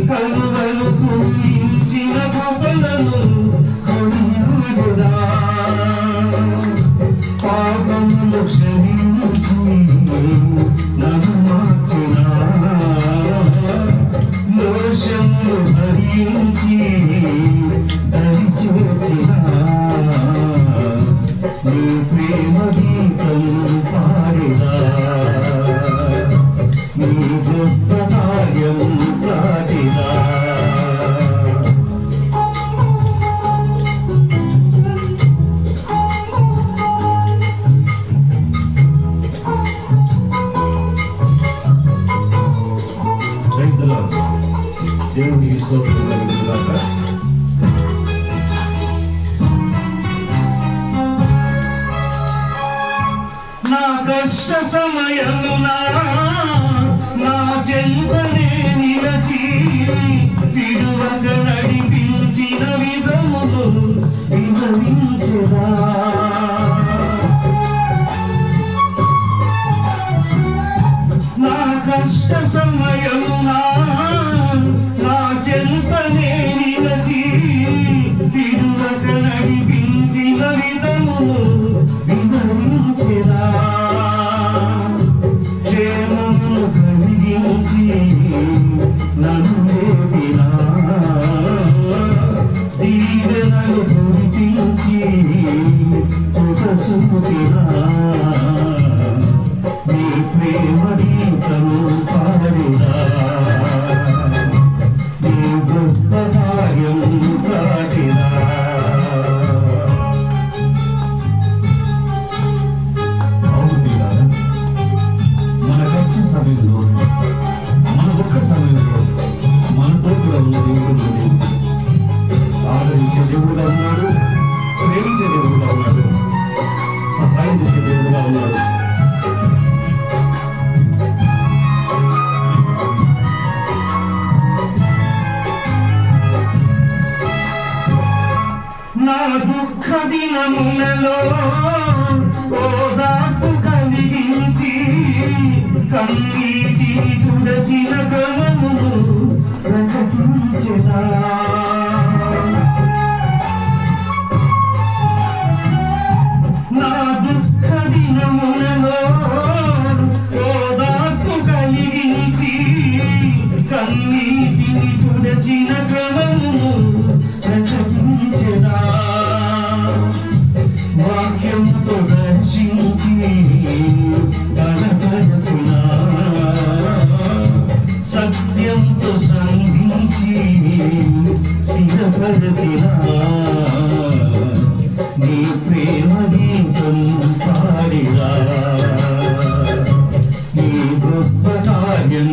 కలువలు కురించిన గొప్పలను కొనియాడురా పాపములు క్షమించి నన్ను మార్చురా దోషములు భరించి దరిచేర్చిరా నీ ప్రేమ గీతం పాడిరా నీ గొప్ప కార్యం చాటిరా దేవునికి స్తోత్రం కలుగునుగాక. నా కష్ట సమయమున నా చెంతనే నిలచి విడువక నడిపించిన విధములు వివరించదా నా కష్ట సమయమున నా చెంతనే నిలచి విడువక నడిపించిన విధములు వివరించదా ప్రేమను కలిగించి నన్ను లేపినా దీవెనలు కురిపించి కృపసూపినా నీ ప్రేమ గీతము పాడినా నీ గొప్ప కార్యం చాటినా మన కష్ట సమయంలో మన దుఃఖ సమయంలో మనతో కూడా ఉన్న దేవుడు ఆదరించే దేవుడుగా ఉన్నాడు, ప్రేమించే దేవుడుగా ఉన్నాడు, సహాయం చేసే దేవుడుగా ఉన్నాడు. నా దుఃఖ దినములలో ఓదార్పు కలిగించి కన్నీటిని తుడచిన క్రమమును ప్రకటించెదా నా దుఃఖ దినములలో ఓదార్పు కలిగించి కన్నీటిని తుడచిన క్రమమును ప్రకటించెదా వాక్యంతో దర్శించి బలపరచునా సత్యంతో సంధించి స్థిరపరచునా నీ ప్రేమ గీతం పాడిరా నీ గొప్ప కార్యం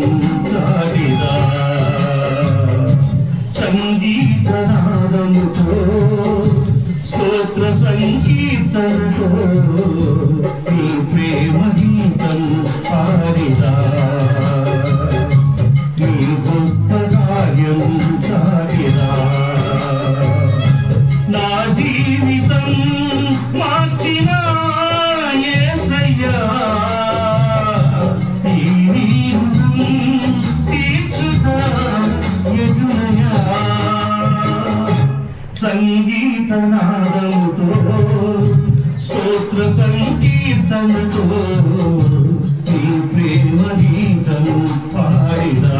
చాటిరా సంగీతనాదముతో స్తోత్ర సంకీర్తనతో నీ ప్రేమ గీతం పాడిరా నీ గొప్ప కార్యం చాటిరా నా జీవితం మార్చిన యేసయ్యా ఈ రుణం తీర్చుట ఎదురయ్యా సంగీతనాదముతో స్తోత్ర సంకీర్తనతో నీ ప్రేమ గీతం పాడిరా